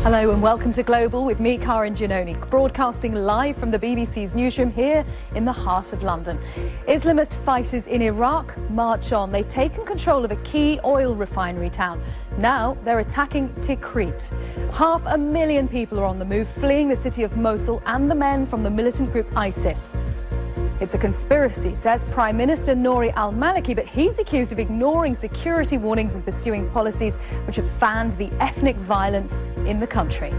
Hello and welcome to Global with me, Karin Giannoni, broadcasting live from the BBC's newsroom here in the heart of London. Islamist fighters in Iraq march on. They've taken control of a key oil refinery town. Now they're attacking Tikrit. 500,000 people are on the move, fleeing the city of Mosul and the men from the militant group ISIS. It's a conspiracy, says Prime Minister Nouri al-Maliki, but he's accused of ignoring security warnings and pursuing policies which have fanned the ethnic violence in the country.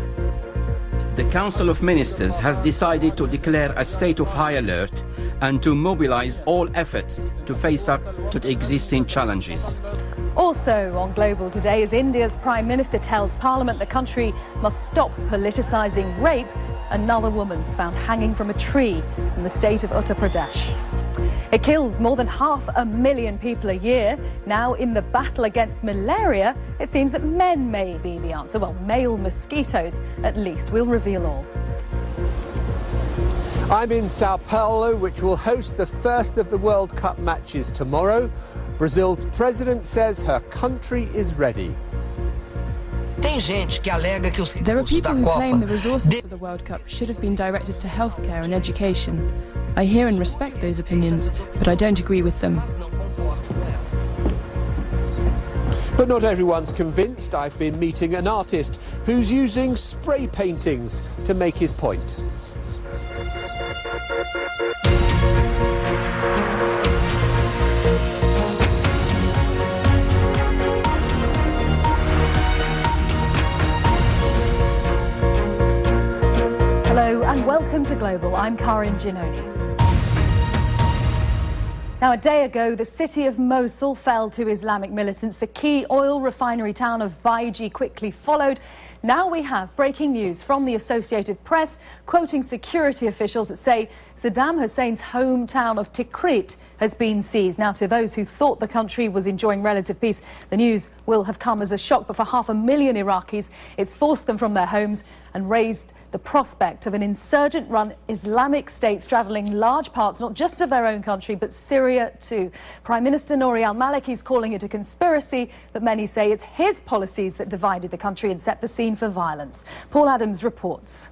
The Council of Ministers has decided to declare a state of high alert and to mobilize all efforts to face up to the existing challenges. Also on Global today, as India's Prime Minister tells Parliament the country must stop politicising rape, another woman's found hanging from a tree in the state of Uttar Pradesh. It kills more than 500,000 people a year. Now, in the battle against malaria, it seems that men may be the answer. Well, male mosquitoes, at least. We'll reveal all. I'm in Sao Paulo, which will host the first of the World Cup matches tomorrow. Brazil's president says her country is ready. There are people who claim the resources for the World Cup should have been directed to healthcare and education. I hear and respect those opinions, but I don't agree with them. But not everyone's convinced. I've been meeting an artist who's using spray paintings to make his point. Hello and welcome to Global. I'm Karin Giannoni. Now, a day ago, the city of Mosul fell to Islamic militants. The key oil refinery town of Baiji quickly followed. Now we have breaking news from the Associated Press, quoting security officials that say Saddam Hussein's hometown of Tikrit has been seized. Now, to those who thought the country was enjoying relative peace, the news will have come as a shock. But for 500,000 Iraqis, it's forced them from their homes and raised the prospect of an insurgent-run Islamic state straddling large parts, not just of their own country, but Syria too. Prime Minister Nouri al-Maliki is calling it a conspiracy, but many say it's his policies that divided the country and set the scene for violence. Paul Adams reports.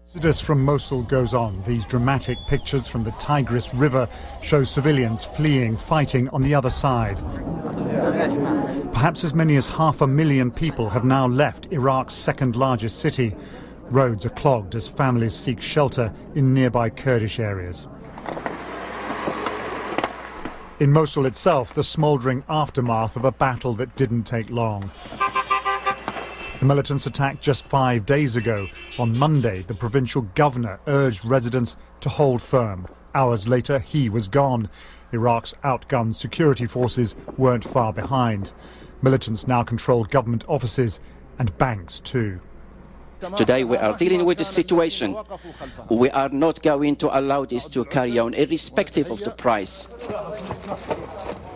Exodus from Mosul goes on. These dramatic pictures from the Tigris River show civilians fleeing, fighting on the other side. Perhaps as many as 500,000 people have now left Iraq's second largest city. Roads are clogged as families seek shelter in nearby Kurdish areas. In Mosul itself, the smouldering aftermath of a battle that didn't take long. The militants attacked just 5 days ago. On Monday, the provincial governor urged residents to hold firm. Hours later, he was gone. Iraq's outgunned security forces weren't far behind. Militants now control government offices and banks too. Today we are dealing with a situation. We are not going to allow this to carry on, irrespective of the price.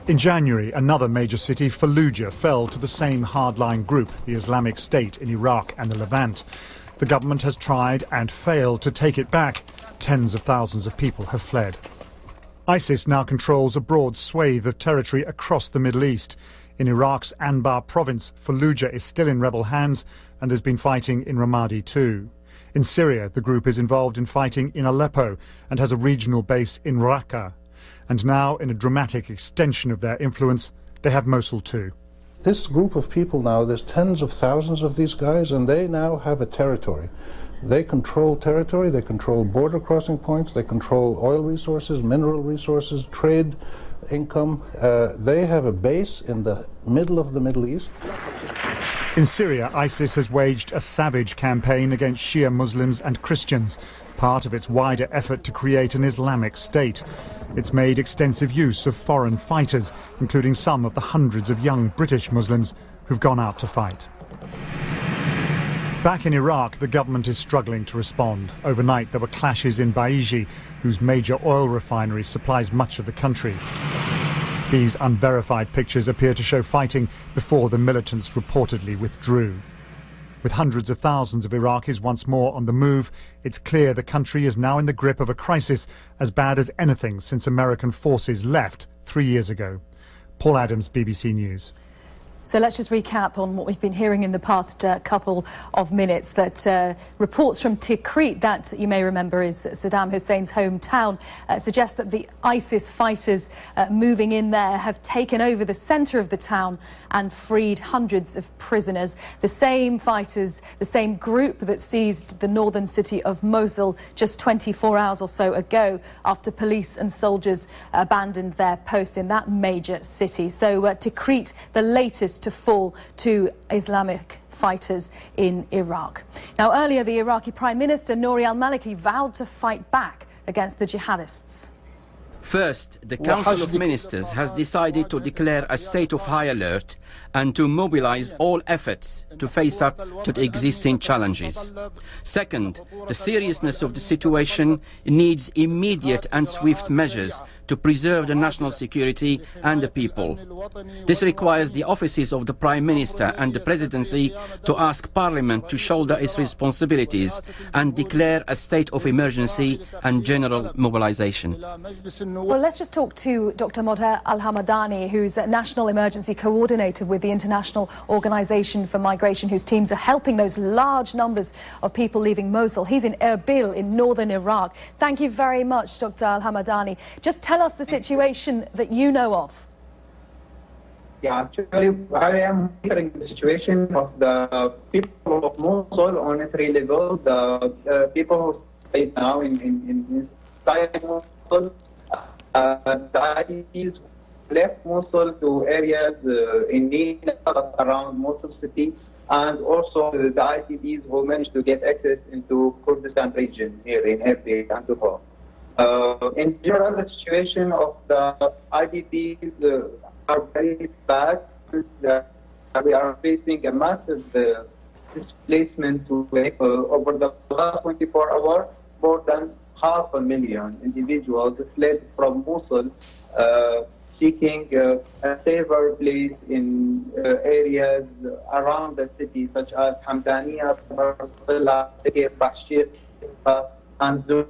In January, another major city, Fallujah, fell to the same hardline group, the Islamic State in Iraq and the Levant. The government has tried and failed to take it back. Tens of thousands of people have fled. ISIS now controls a broad swathe of territory across the Middle East. In Iraq's Anbar province, Fallujah is still in rebel hands, and there's been fighting in Ramadi too. In Syria, the group is involved in fighting in Aleppo and has a regional base in Raqqa. And now, in a dramatic extension of their influence, they have Mosul too. This group of people now, there's tens of thousands of these guys, and they now have a territory. They control territory, they control border crossing points, they control oil resources, mineral resources, trade, income. They have a base in the middle of the Middle East. In Syria, ISIS has waged a savage campaign against Shia Muslims and Christians, part of its wider effort to create an Islamic state. It's made extensive use of foreign fighters, including some of the hundreds of young British Muslims who've gone out to fight. Back in Iraq, the government is struggling to respond. Overnight, there were clashes in Baiji, whose major oil refinery supplies much of the country. These unverified pictures appear to show fighting before the militants reportedly withdrew. With hundreds of thousands of Iraqis once more on the move, it's clear the country is now in the grip of a crisis as bad as anything since American forces left 3 years ago. Paul Adams, BBC News. So let's just recap on what we've been hearing in the past couple of minutes, that reports from Tikrit, that you may remember is Saddam Hussein's hometown, suggest that the ISIS fighters moving in there have taken over the centre of the town and freed hundreds of prisoners. The same fighters, the same group that seized the northern city of Mosul just 24 hours or so ago after police and soldiers abandoned their posts in that major city. So Tikrit, the latest to fall to Islamic fighters in Iraq. Now, earlier, the Iraqi Prime Minister Nouri al-Maliki vowed to fight back against the jihadists. First, the Council of Ministers has decided to declare a state of high alert and to mobilize all efforts to face up to the existing challenges. Second, the seriousness of the situation needs immediate and swift measures to preserve the national security and the people. This requires the offices of the Prime Minister and the Presidency to ask Parliament to shoulder its responsibilities and declare a state of emergency and general mobilization. Well, let's just talk to Dr. Moder Al-Hamadani, who's a National Emergency Coordinator with the International Organization for Migration, whose teams are helping those large numbers of people leaving Mosul. He's in Erbil in northern Iraq. Thank you very much, Dr. Al-Hamadani. Just tell us the situation that you know of. Yeah, actually, I am monitoring the situation of the people of Mosul on 3 levels. The people who stay now inside Mosul. The IDPs left Mosul to areas in need around Mosul city, and also the IDPs who managed to get access into Kurdistan region here in Erbil and Tufa. In general, the situation of the IDPs are very bad. We are facing a massive displacement over the last 24 hours. More than 500,000 individuals fled from Mosul, seeking a safer place in areas around the city, such as Hamdaniya, Bashir, and Zumar.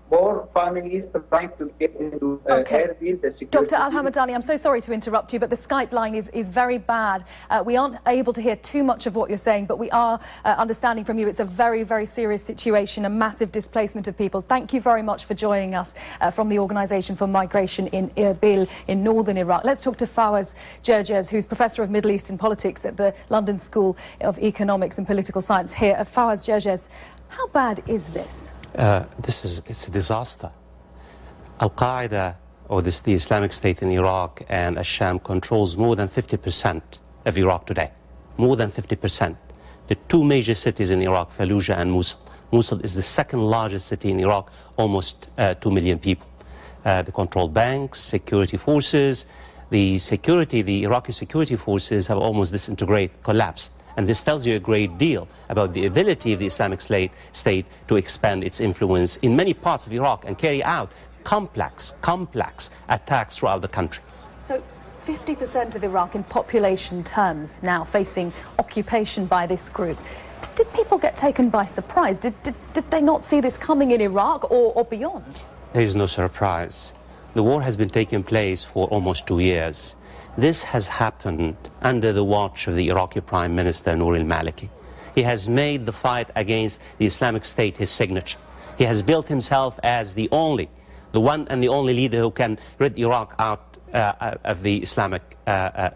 More families are trying to get into Erbil. Dr. Al-Hamadani, I'm so sorry to interrupt you, but the Skype line is very bad. We aren't able to hear too much of what you're saying, but we are understanding from you it's a very, very serious situation, a massive displacement of people. Thank you very much for joining us from the Organisation for Migration in Erbil in northern Iraq. Let's talk to Fawaz Gerges, who's Professor of Middle Eastern Politics at the London School of Economics and Political Science here. Fawaz Gerges, how bad is this? It's a disaster. Al-Qaeda, or the Islamic State in Iraq and Asham, controls more than 50% of Iraq today. More than 50%. The 2 major cities in Iraq, Fallujah and Mosul. Mosul is the 2nd largest city in Iraq, almost 2 million people. They control banks, security forces. The Iraqi security forces have almost disintegrated, collapsed. And this tells you a great deal about the ability of the Islamic State to expand its influence in many parts of Iraq and carry out complex attacks throughout the country. So 50% of Iraq in population terms now facing occupation by this group. Did people get taken by surprise? Did they not see this coming in Iraq or beyond? There is no surprise. The war has been taking place for almost 2 years. This has happened under the watch of the Iraqi Prime Minister Nouri al-Maliki. He has made the fight against the Islamic State his signature. He has built himself as the one and the only leader who can rid Iraq out of the Islamic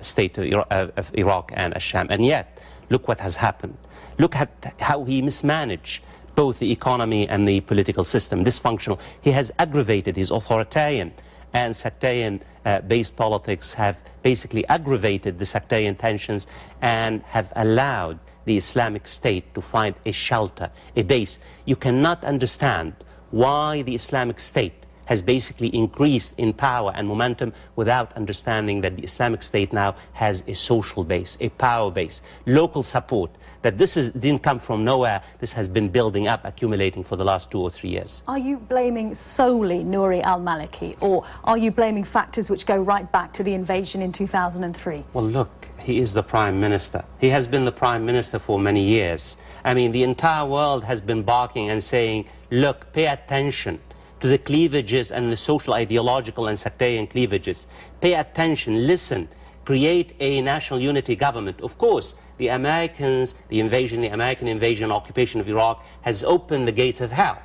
State of Iraq and Asham. And yet, look what has happened. Look at how he mismanaged both the economy and the political system, dysfunctional. He has aggravated his authoritarian and sectarian-based politics, have basically aggravated the sectarian tensions and have allowed the Islamic State to find a shelter, a base. You cannot understand why the Islamic State has basically increased in power and momentum without understanding that the Islamic State now has a social base, a power base, local support, that didn't come from nowhere. This has been building up, accumulating for the last 2 or 3 years. Are you blaming solely Nouri al-Maliki, or are you blaming factors which go right back to the invasion in 2003? Well, look, he is the Prime Minister. He has been the Prime Minister for many years. I mean, the entire world has been barking and saying, look, pay attention to the cleavages and the social, ideological and sectarian cleavages. Pay attention, listen create a national unity government. Of course, the Americans, the American invasion, occupation of Iraq has opened the gates of hell.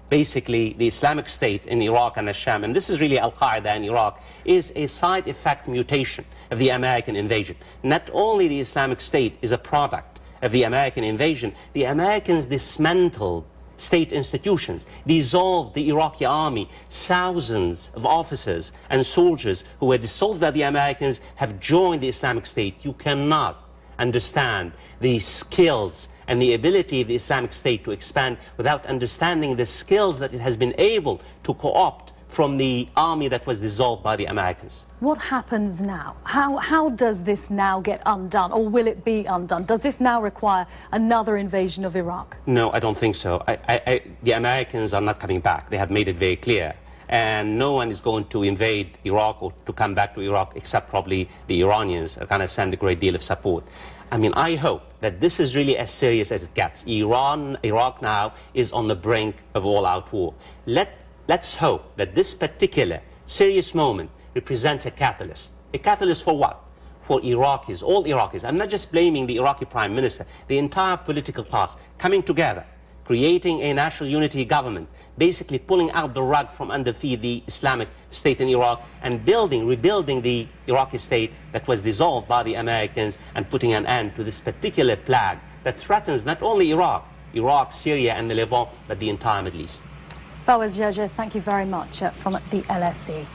Basically, the Islamic State in Iraq and Sham, and this is really Al-Qaeda in Iraq, is a side effect mutation of the American invasion. Not only the Islamic State is a product of the American invasion, the Americans dismantled state institutions, dissolved the Iraqi army. Thousands of officers and soldiers who were dissolved by the Americans have joined the Islamic State. You cannot understand the skills and the ability of the Islamic State to expand without understanding the skills that it has been able to co-opt from the army that was dissolved by the Americans. What happens now? How does this now get undone, or will it be undone? Does this now require another invasion of Iraq? No, I don't think so. The Americans are not coming back. They have made it very clear. And no one is going to invade Iraq or to come back to Iraq except probably the Iranians are going to send a great deal of support. I mean, I hope that this is really as serious as it gets. Iraq now is on the brink of all-out war. Let's hope that this particular serious moment represents a catalyst. A catalyst for what? For Iraqis, all Iraqis. I'm not just blaming the Iraqi Prime Minister, the entire political class coming together, creating a national unity government, basically pulling out the rug from under feet the Islamic State in Iraq and rebuilding the Iraqi state that was dissolved by the Americans, and putting an end to this particular plague that threatens not only Iraq, Syria and the Levant, but the entire Middle East. Fawaz Gerges, thank you very much from the LSE.